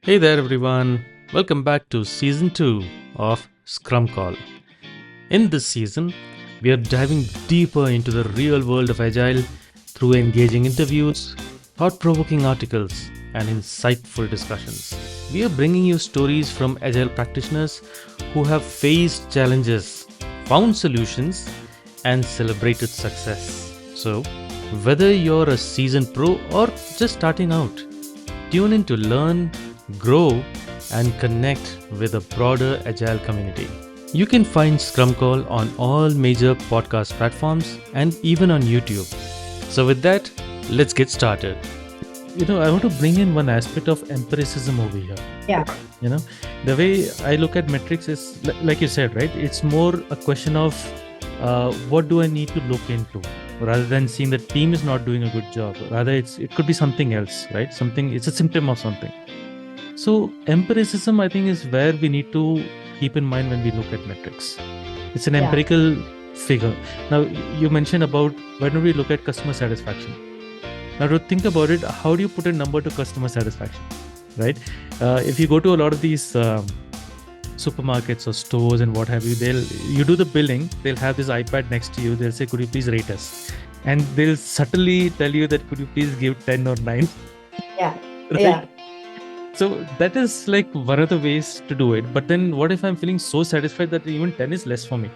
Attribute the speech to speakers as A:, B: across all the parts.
A: Hey there, everyone. Welcome back to season 2 of Scrum Call. In this season, we are diving deeper into the real world of Agile through engaging interviews, thought provoking articles, and insightful discussions. We are bringing you stories from Agile practitioners who have faced challenges, found solutions, and celebrated success. So, whether you're a seasoned pro or just starting out, tune in to learn, grow, and connect with a broader Agile community. You can find Scrum Call on all major podcast platforms and even on YouTube. So, with that, let's get started. I want to bring in one aspect of empiricism over here.
B: Yeah.
A: The way I look at metrics is like you said, right? It's more a question of what do I need to look into rather than seeing the team is not doing a good job. Rather, it could be something else, right? It's a symptom of something. So empiricism, I think, is where we need to keep in mind when we look at metrics. It's an empirical figure. Now, you mentioned about when we look at customer satisfaction. Now, to think about it, how do you put a number to customer satisfaction, right? If you go to a lot of these supermarkets or stores and what have you, you do the billing, they'll have this iPad next to you. They'll say, could you please rate us? And they'll subtly tell you that, could you please give 10 or 9?
B: Yeah.
A: Right?
B: Yeah.
A: So that is like one of the ways to do it. But then what if I'm feeling so satisfied that even 10 is less for me?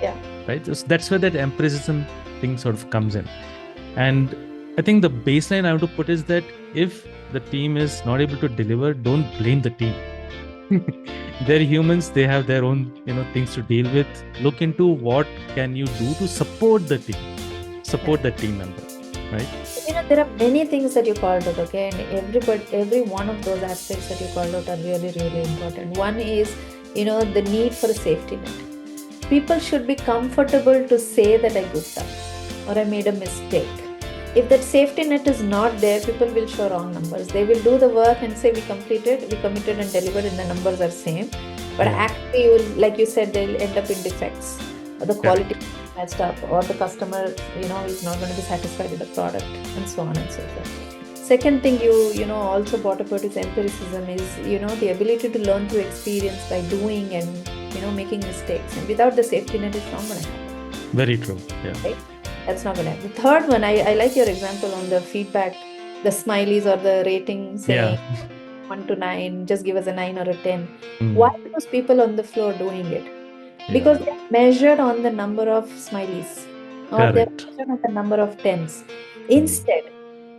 B: Yeah.
A: Right. So that's where that empiricism thing sort of comes in. And I think the baseline I want to put is that if the team is not able to deliver, don't blame the team. They're humans. They have their own, things to deal with. Look into what can you do to support the team, the team member, right?
B: There are many things that you called out, okay? And every one of those aspects that you called out are really, really important. One is, the need for a safety net. People should be comfortable to say that I goofed up or I made a mistake. If that safety net is not there, people will show wrong numbers. They will do the work and say we committed and delivered and the numbers are same. But actually, like you said, they'll end up in defects or the quality messed up or the customer, is not going to be satisfied with the product and so on and so forth. Second thing you also brought about is empiricism is, the ability to learn through experience by doing and, making mistakes. And without the safety net, it's not going to happen.
A: Very true. Yeah.
B: Right? That's not going to happen. The third one, I like your example on the feedback, the smileys or the rating saying 1 to 9, just give us a 9 or a 10. Why are those people on the floor doing it? Because they're measured on the number of smileys or they're measured on the number of 10s. Instead,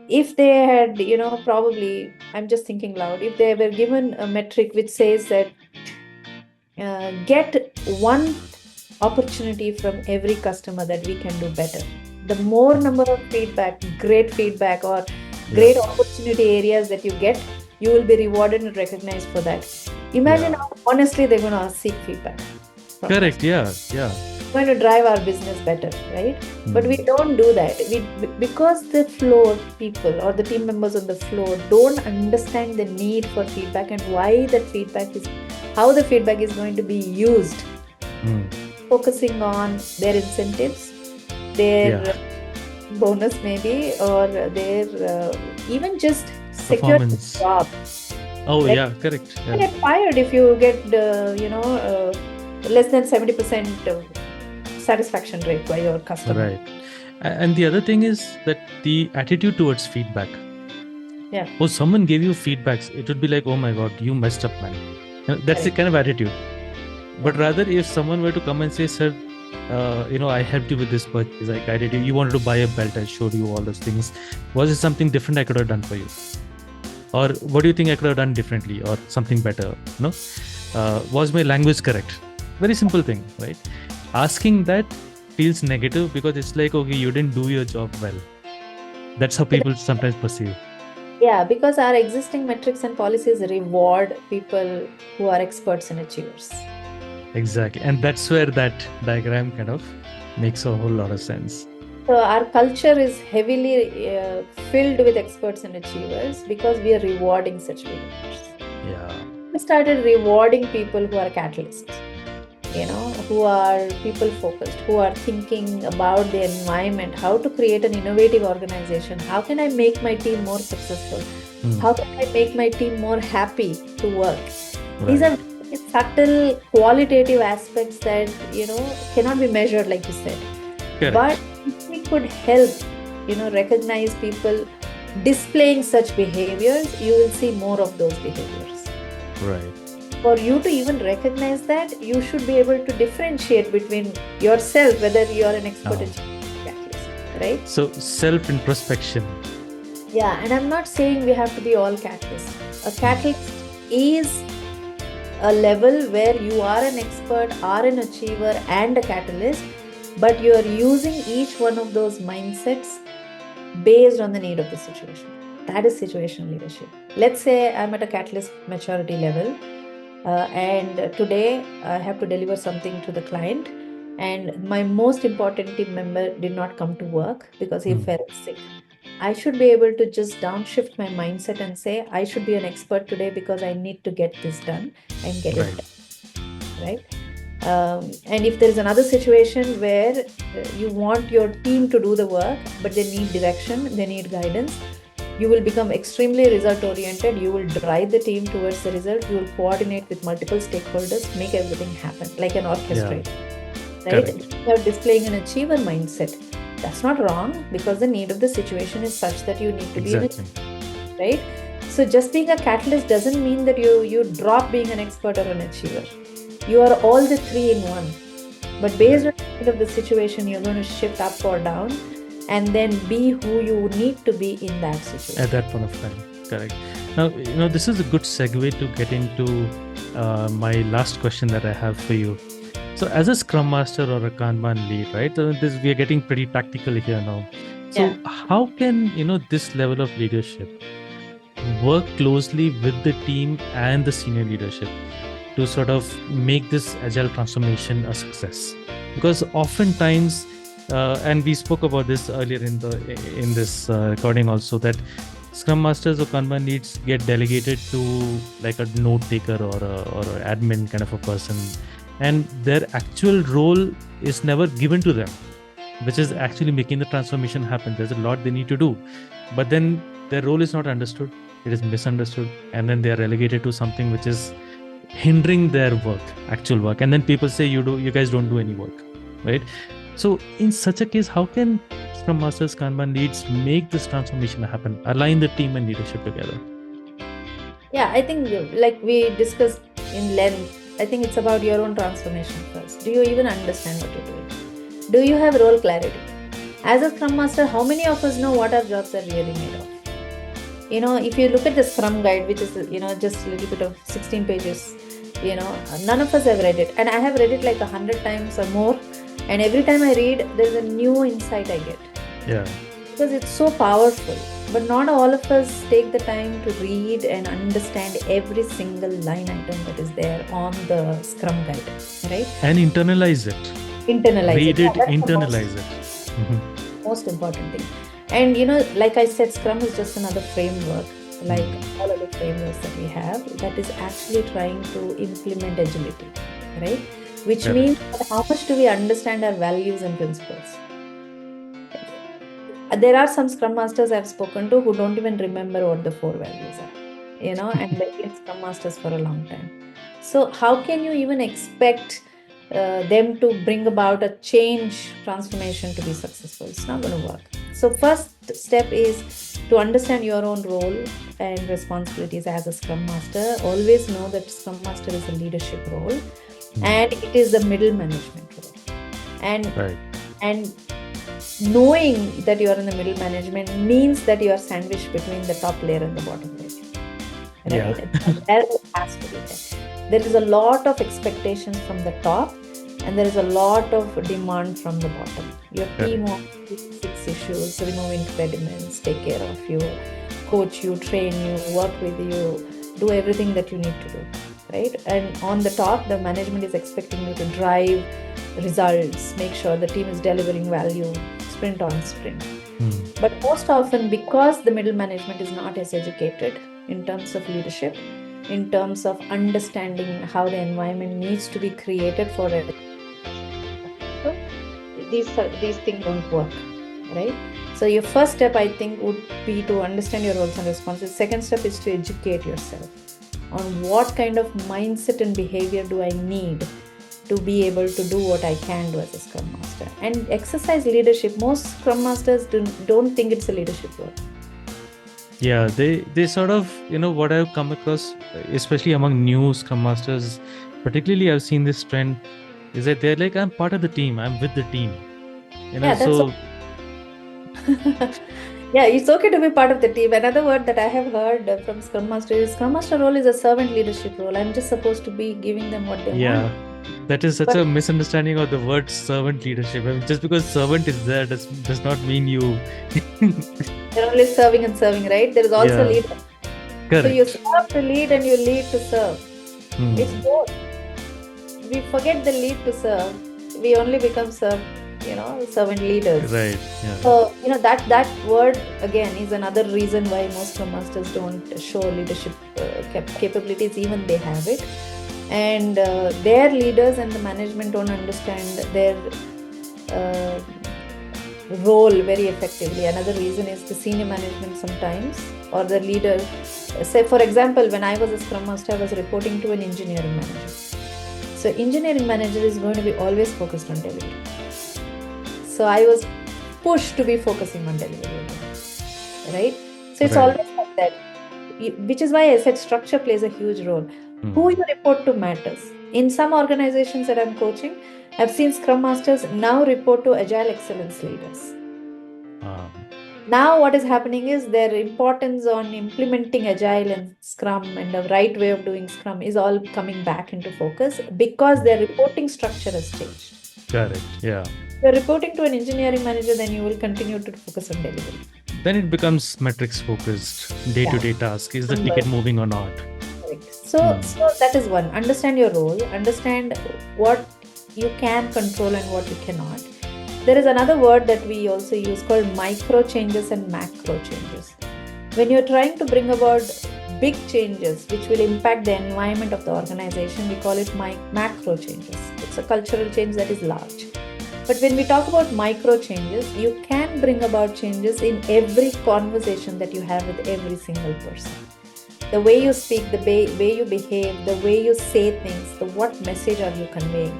B: if they had, probably, I'm just thinking loud, if they were given a metric which says that get one opportunity from every customer that we can do better. The more number of great feedback or great opportunity areas that you get, you will be rewarded and recognized for that. Imagine how honestly they're going to seek feedback.
A: Correct. Yeah.
B: It's going to drive our business better, right? But we don't do that. Because the floor people or the team members on the floor don't understand the need for feedback and why that feedback is, how the feedback is going to be used. Focusing on their incentives, their bonus maybe, or their even just secure the job.
A: Oh, correct.
B: You get fired if you get, less than 70% satisfaction rate by your customer.
A: Right. And the other thing is that the attitude towards feedback.
B: Yeah.
A: Oh, someone gave you feedbacks. It would be like, oh my God, you messed up, man. That's the kind of attitude. But rather, if someone were to come and say, sir, I helped you with this purchase, I guided you, you wanted to buy a belt, I showed you all those things. Was it something different I could have done for you? Or what do you think I could have done differently or something better? Was my language correct? Very simple thing, right? Asking that feels negative because it's like, okay, you didn't do your job well. That's how people sometimes perceive.
B: Yeah, because our existing metrics and policies reward people who are experts and achievers.
A: Exactly. And that's where that diagram kind of makes a whole lot of sense.
B: So our culture is heavily filled with experts and achievers because we are rewarding such behaviors.
A: Yeah.
B: We started rewarding people who are catalysts, who are people focused, who are thinking about the environment, how to create an innovative organization, how can I make my team more successful, How can I make my team more happy to work? These
A: Right.
B: are very subtle qualitative aspects that cannot be measured, like you said.
A: Correct.
B: But if we could help recognize people displaying such behaviors, you will see more of those behaviors.
A: Right.
B: For you to even recognize that, you should be able to differentiate between yourself, whether you are an expert in catalyst, right?
A: So self-introspection.
B: Yeah, and I'm not saying we have to be all catalysts. A catalyst is a level where you are an expert, are an achiever, and a catalyst, but you are using each one of those mindsets based on the need of the situation. That is situational leadership. Let's say I'm at a catalyst maturity level, and today I have to deliver something to the client, and my most important team member did not come to work because he fell sick. I should be able to just downshift my mindset and say, I should be an expert today because I need to get this done and get it done, right? And if there is another situation where you want your team to do the work, but they need direction, they need guidance, you will become extremely result oriented. You will drive the team towards the result. You will coordinate with multiple stakeholders, make everything happen like an orchestrator, right?
A: Correct.
B: You are displaying an achiever mindset. That's not wrong, because the need of the situation is such that you need to be an achiever, right? So just being a catalyst doesn't mean that you drop being an expert or an achiever. You are all the three in one. But based on the need of the situation, you're going to shift up or down, and then be who you need to be in that situation.
A: At that point of time. Correct. Now, this is a good segue to get into my last question that I have for you. So as a Scrum Master or a Kanban lead, right? We are getting pretty tactical here now. So how can, this level of leadership work closely with the team and the senior leadership to sort of make this Agile transformation a success? Because oftentimes, and we spoke about this earlier in this recording also, that Scrum Masters or Kanban leads get delegated to like a note taker or an admin kind of a person, and their actual role is never given to them, which is actually making the transformation happen. There's a lot they need to do, but then their role is not understood. It is misunderstood, and then they are relegated to something which is hindering their work, actual work. And then people say, you guys don't do any work, right? So in such a case, how can Scrum Masters, Kanban leads make this transformation happen, align the team and leadership together?
B: Yeah, I think like we discussed in length, I think it's about your own transformation first. Do you even understand what you're doing? Do you have role clarity? As a Scrum Master, how many of us know what our jobs are really made of? If you look at the Scrum Guide, which is, just a little bit of 16 pages, none of us have read it. And I have read it like 100 times or more. And every time I read, there's a new insight I get.
A: Yeah.
B: Because it's so powerful. But not all of us take the time to read and understand every single line item that is there on the Scrum Guide, right?
A: And internalize it. Read it, internalize it.
B: Most important thing. And like I said, Scrum is just another framework, like all other frameworks that we have, that is actually trying to implement agility, right? Which means how much do we understand our values and principles? There are some Scrum Masters I've spoken to who don't even remember what the 4 values are, and they've been Scrum Masters for a long time. So how can you even expect them to bring about a change transformation to be successful? It's not going to work. So first step is to understand your own role and responsibilities as a Scrum Master. Always know that Scrum Master is a leadership role, and it is the middle management role. And knowing that you are in the middle management means that you are sandwiched between the top layer and the bottom layer. Right? That has to be there. There is a lot of expectations from the top, and there is a lot of demand from the bottom. Your team wants to fix issues, remove impediments, take care of you, coach you, train you, work with you, do everything that you need to do, right? And on the top, the management is expecting you to drive results, make sure the team is delivering value, sprint on sprint. But most often, because the middle management is not as educated in terms of leadership, in terms of understanding how the environment needs to be created for it, these things don't work. right? So your first step, I think, would be to understand your roles and responsibilities. Second step is to educate yourself on what kind of mindset and behavior do I need to be able to do what I can do as a Scrum Master. And exercise leadership. Most Scrum Masters don't think it's a leadership role.
A: Yeah, they sort of, what I've come across, especially among new Scrum Masters, particularly I've seen this trend, is that they're like, I'm part of the team, I'm with the team.
B: Yeah, that's
A: so
B: yeah, it's okay to be part of the team. Another word that I have heard from Scrum Master is Scrum Master role is a servant leadership role. I'm just supposed to be giving them what they want.
A: That is such
B: But-
A: a misunderstanding of the word servant leadership. I mean, just because servant is there does not mean you.
B: They're only serving and serving, right? There is also
A: Yeah.
B: leader.
A: Correct.
B: So you serve to lead and you lead to serve. It's both. We forget the lead to serve. We only become servant leaders.
A: Right. Yeah.
B: So that word again is another reason why most Scrum Masters don't show leadership capabilities, even they have it, and their leaders and the management don't understand their role very effectively. Another reason is the senior management sometimes, or the leader. Say for example, when I was a Scrum Master, I was reporting to an engineering manager. So engineering manager is going to be always focused on delivery. So I was pushed to be focusing on delivery, right? So it's
A: Right.
B: always like that, which is why I said structure plays a huge role. Who you report to matters. In some organizations that I'm coaching, I've seen Scrum Masters now report to Agile Excellence leaders. Now what is happening is their importance on implementing Agile and Scrum and the right way of doing Scrum is all coming back into focus because their reporting structure has changed.
A: Correct. Yeah.
B: If you're reporting to an engineering manager, then you will continue to focus on delivery.
A: Then it becomes metrics focused, day-to-day task. Is the ticket moving or not?
B: Correct. So that is one. Understand your role. Understand what you can control and what you cannot. There is another word that we also use called micro changes and macro changes. When you're trying to bring about big changes which will impact the environment of the organization, we call it macro changes. It's a cultural change that is large. But when we talk about micro changes, you can bring about changes in every conversation that you have with every single person. The way you speak, the way you behave, the way you say things, what message are you conveying?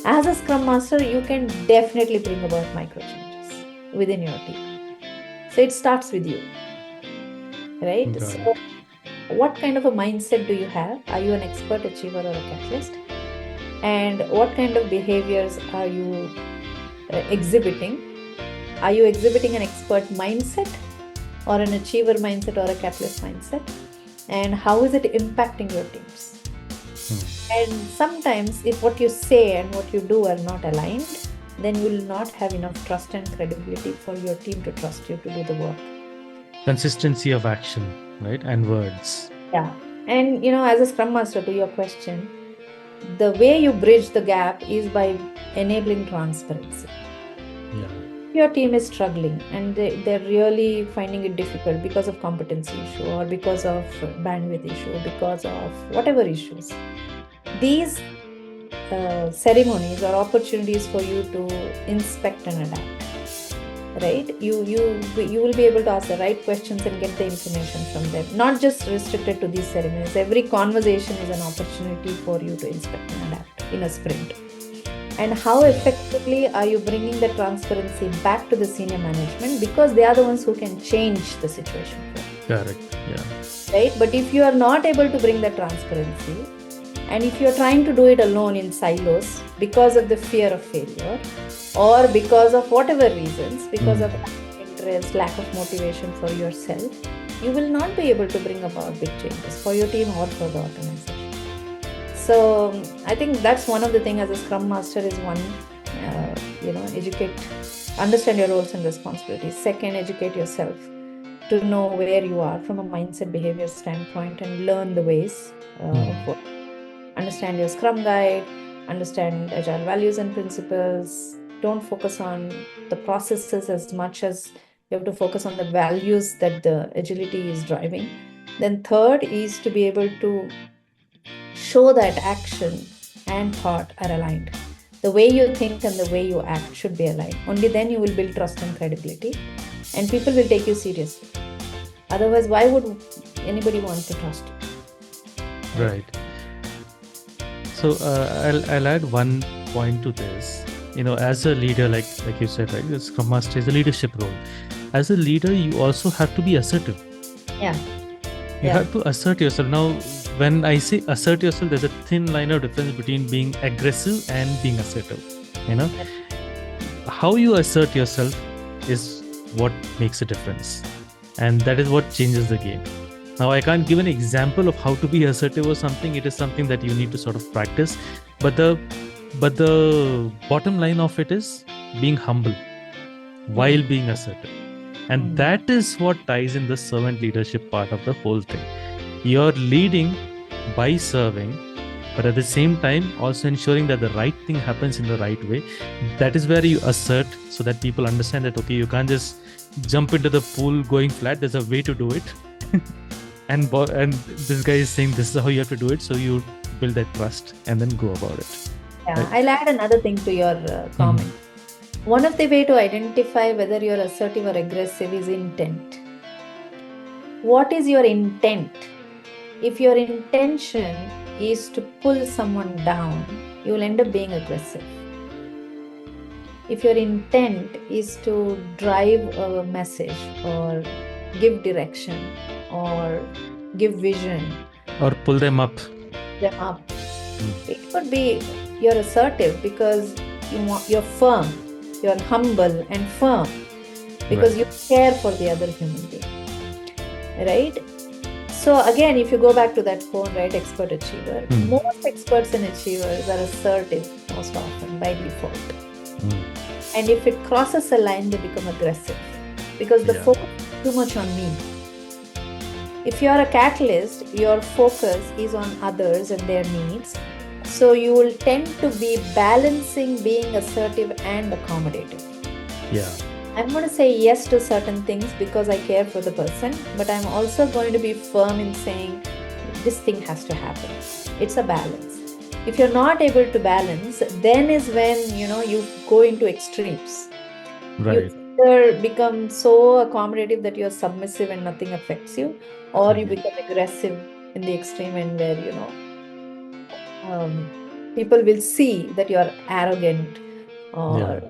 B: As a Scrum Master, you can definitely bring about micro changes within your team. So it starts with you, right?
A: Got
B: So what kind of a mindset do you have? Are you an expert achiever or a catalyst? And what kind of behaviors are you exhibiting? Are you exhibiting an expert mindset or an achiever mindset or a catalyst mindset? And how is it impacting your teams? And sometimes if what you say and what you do are not aligned, then you will not have enough trust and credibility for your team to trust you to do the work.
A: Consistency of action, right? And words.
B: Yeah. And as a Scrum Master, to your question, the way you bridge the gap is by enabling transparency.
A: Yeah.
B: Your team is struggling and they're really finding it difficult because of competency issue or because of bandwidth issue or because of whatever issues. These ceremonies are opportunities for you to inspect and adapt, right? You will be able to ask the right questions and get the information from them. Not just restricted to these ceremonies. Every conversation is an opportunity for you to inspect and adapt in a sprint. And how effectively are you bringing the transparency back to the senior management, because they are the ones who can change the situation for you.
A: Correct. Yeah.
B: Right? But if you are not able to bring the transparency, and if you're trying to do it alone in silos because of the fear of failure or because of whatever reasons, because of lack of interest, lack of motivation for yourself, you will not be able to bring about big changes for your team or for the organization. So I think that's one of the things as a Scrum Master is one, understand your roles and responsibilities. Second, educate yourself to know where you are from a mindset behavior standpoint and learn the ways of work. Understand your Scrum guide, understand Agile values and principles. Don't focus on the processes as much as you have to focus on the values that the agility is driving. Then third is to be able to show that action and thought are aligned. The way you think and the way you act should be aligned. Only then you will build trust and credibility, and people will take you seriously. Otherwise, why would anybody want to trust you?
A: Right. So I'll add one point to this. As a leader, like you said, right, the Scrum Master is a leadership role. As a leader, you also have to be assertive.
B: Yeah.
A: You have to assert yourself. Now, when I say assert yourself, there's a thin line of difference between being aggressive and being assertive. How you assert yourself is what makes a difference, and that is what changes the game. Now, I can't give an example of how to be assertive or something. It is something that you need to sort of practice, but the bottom line of it is being humble while being assertive. And that is what ties in the servant leadership part of the whole thing. You're leading by serving, but at the same time also ensuring that the right thing happens in the right way. That is where you assert, so that people understand that, okay, you can't just jump into the pool going flat. There's a way to do it. and this guy is saying this is how you have to do it. So you build that trust and then go about it.
B: Yeah, right? I'll add another thing to your comment. One of the way to identify whether you're assertive or aggressive is intent. What is your intent? If your intention is to pull someone down, you will end up being aggressive. If your intent is to drive a message or give direction or give vision
A: or pull them up,
B: it could be you're assertive because you're firm. You're humble and firm because you care for the other human being, right? So again, if you go back to that phone, right, expert achiever, most experts and achievers are assertive most often by default. And if it crosses a line, they become aggressive because the focus is too much on me. If you're a catalyst, your focus is on others and their needs. So you will tend to be balancing being assertive and accommodative.
A: Yeah.
B: I'm going to say yes to certain things because I care for the person, but I'm also going to be firm in saying this thing has to happen. It's a balance. If you're not able to balance, then is when you go into extremes.
A: Right.
B: You either become so accommodative that you're submissive and nothing affects you, or you become aggressive in the extreme end where people will see that you're arrogant or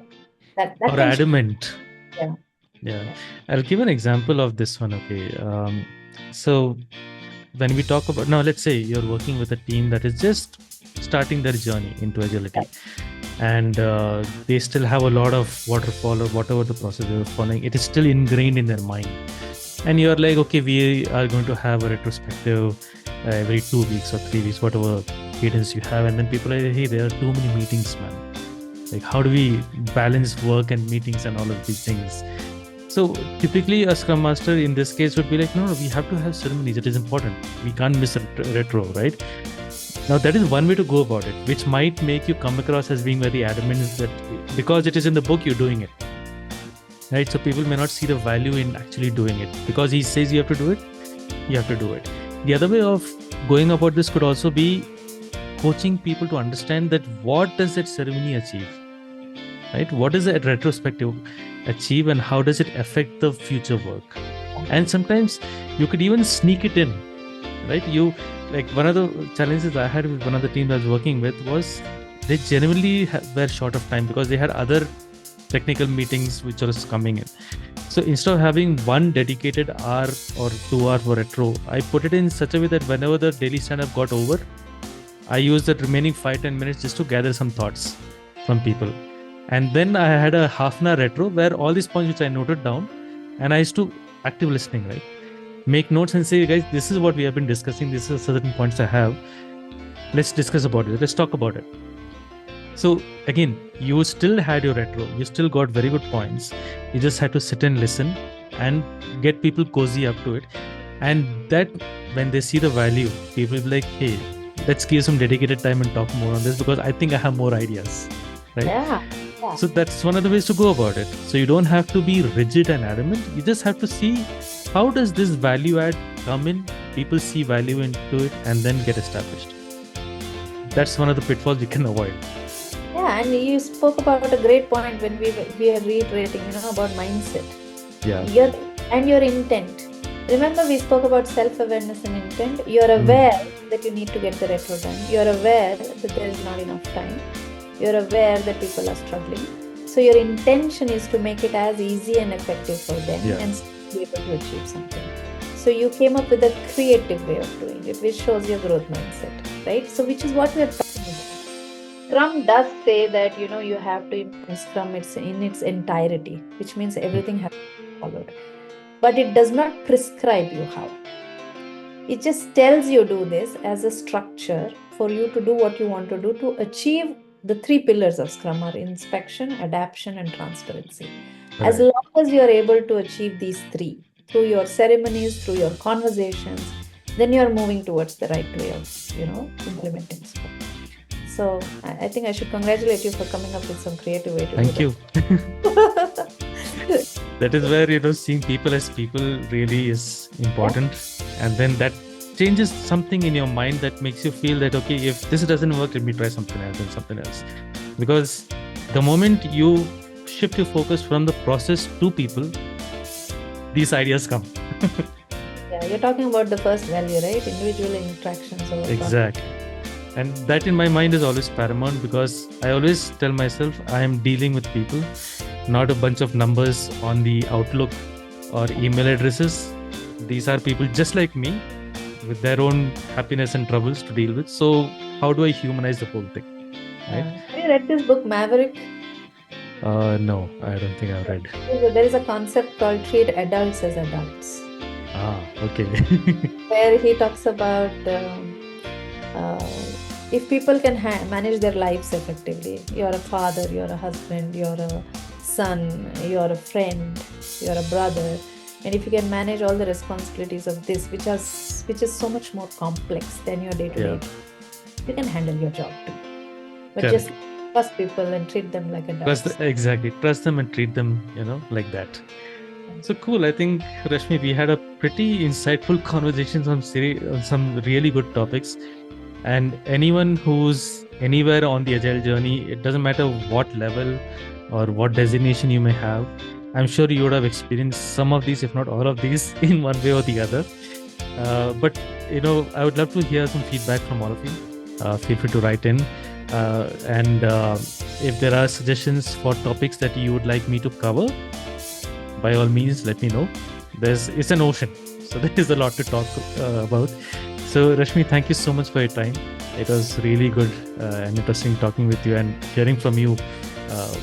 B: that
A: or adamant.
B: Yeah.
A: I'll give an example of this one. Okay. So when we talk about, now let's say you're working with a team that is just starting their journey into agility, and they still have a lot of waterfall or whatever the process they're following. It is still ingrained in their mind, and you're like, okay, we are going to have a retrospective every 2 weeks or 3 weeks, whatever cadence you have, and then people are like, hey, there are too many meetings, man. Like, how do we balance work and meetings and all of these things? So typically a Scrum Master in this case would be like, no, we have to have ceremonies. It is important. We can't miss a retro, right? Now that is one way to go about it, which might make you come across as being very adamant that because it is in the book, you're doing it, right? So people may not see the value in actually doing it. Because he says you have to do it, you have to do it. The other way of going about this could also be coaching people to understand that what does that ceremony achieve, right? What does that retrospective achieve and how does it affect the future work? And sometimes you could even sneak it in, right? Like one of the challenges I had with one of the teams I was working with was they genuinely were short of time because they had other technical meetings which was coming in. So instead of having one dedicated hour or 2 hours for retro, I put it in such a way that whenever the daily stand-up got over, I used the remaining 5-10 minutes just to gather some thoughts from people. And then I had a half an hour retro where all these points which I noted down, and I used to active listening, right? Make notes and say, guys, this is what we have been discussing. These are certain points I have. Let's discuss about it. Let's talk about it. So again, you still had your retro. You still got very good points. You just had to sit and listen and get people cozy up to it. And that when they see the value, people will be like, hey, let's give some dedicated time and talk more on this because I think I have more ideas, right?
B: Yeah.
A: So that's one of the ways to go about it. So you don't have to be rigid and adamant. You just have to see how does this value add come in, people see value into it and then get established. That's one of the pitfalls we can avoid.
B: Yeah, Yeah, and you spoke about a great point when we are reiterating, about mindset.
A: Yeah.
B: Your intent. Remember, we spoke about self-awareness and intent. You're aware that you need to get the retro done. You're aware that there is not enough time. You're aware that people are struggling. So your intention is to make it as easy and effective for them and be able to achieve something. So you came up with a creative way of doing it, which shows your growth mindset, right? So which is what we are talking about. Scrum does say that, you have to implement Scrum in its entirety, which means everything has to be followed. But it does not prescribe you how. It just tells you do this as a structure for you to do what you want to do to achieve the 3 pillars of Scrum are inspection, adaptation, and transparency. Right. As long as you are able to achieve these 3 through your ceremonies, through your conversations, then you are moving towards the right way of, implementing Scrum. So I think I should congratulate you for coming up with some creative way to
A: Thank
B: do
A: you. That is where, seeing people as people really is important. And then that changes something in your mind that makes you feel that, okay, if this doesn't work, let me try something else and something else. Because the moment you shift your focus from the process to people, these ideas come.
B: Yeah, you're talking about the first value, right? Individual interactions.
A: Exactly. And that in my mind is always paramount, because I always tell myself I am dealing with people, not a bunch of numbers on the Outlook or email addresses. These are people just like me with their own happiness and troubles to deal with. So how do I humanize the whole thing? Right?
B: Have you read this book, Maverick?
A: No, I don't think I've read.
B: There is a concept called treat adults as adults.
A: Okay.
B: Where he talks about if people can manage their lives effectively, you're a father, you're a husband, you're a son, you're a friend, you're a brother, and if you can manage all the responsibilities of this, which is so much more complex than your day-to-day, you can handle your job too. But just trust people and treat them like adults.
A: Exactly. Trust them and treat them, like that. So cool. I think, Rashmi, we had a pretty insightful conversation on some really good topics. And anyone who's anywhere on the Agile journey, it doesn't matter what level or what designation you may have, I'm sure you would have experienced some of these, if not all of these, in one way or the other. But, I would love to hear some feedback from all of you. Feel free to write in. And if there are suggestions for topics that you would like me to cover, by all means, let me know. It's an ocean, so there is a lot to talk about. So Rashmi, thank you so much for your time. It was really good and interesting talking with you and hearing from you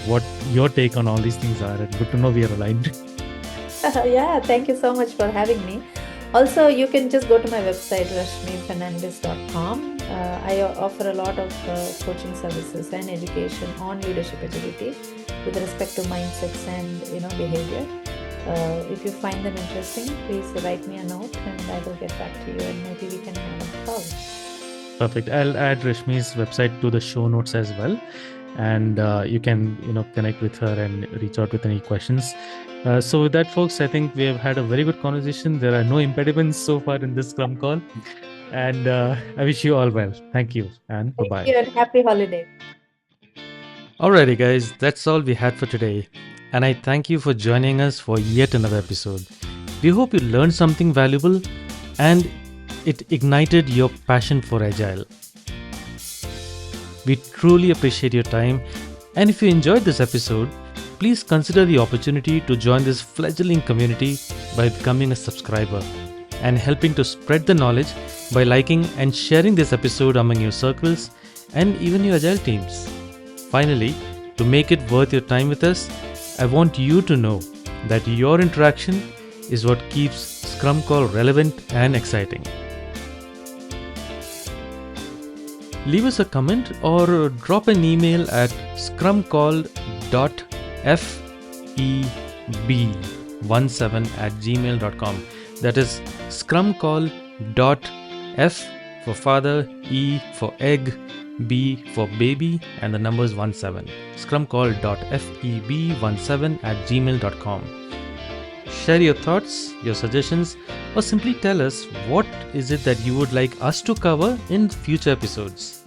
A: what your take on all these things are. And good to know we are aligned.
B: Yeah, thank you so much for having me. Also, you can just go to my website, rashmifernandes.com. I offer a lot of coaching services and education on leadership agility with respect to mindsets and behavior. If you find them interesting, please write me a note and I will get back to you and maybe we can have a call.
A: Perfect. I'll add Rashmi's website to the show notes as well. And you can connect with her and reach out with any questions. So with that, folks, I think we have had a very good conversation. There are no impediments so far in this Scrum call. And I wish you all well. Thank you and bye-bye.
B: Thank you and happy holidays.
A: Alrighty, guys, that's all we had for today. And I thank you for joining us for yet another episode. We hope you learned something valuable and it ignited your passion for Agile. We truly appreciate your time, and if you enjoyed this episode, please consider the opportunity to join this fledgling community by becoming a subscriber and helping to spread the knowledge by liking and sharing this episode among your circles and even your Agile teams. Finally, to make it worth your time with us, I want you to know that your interaction is what keeps Scrum Call relevant and exciting. Leave us a comment or drop an email at scrumcall.feb17@gmail.com. That is scrumcall.f for father, E for egg, B for baby, and the number is 17. scrumcall.feb17@gmail.com. Share your thoughts, your suggestions, or simply tell us what is it that you would like us to cover in future episodes.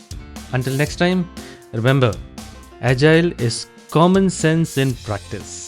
A: Until next time, remember, Agile is common sense in practice.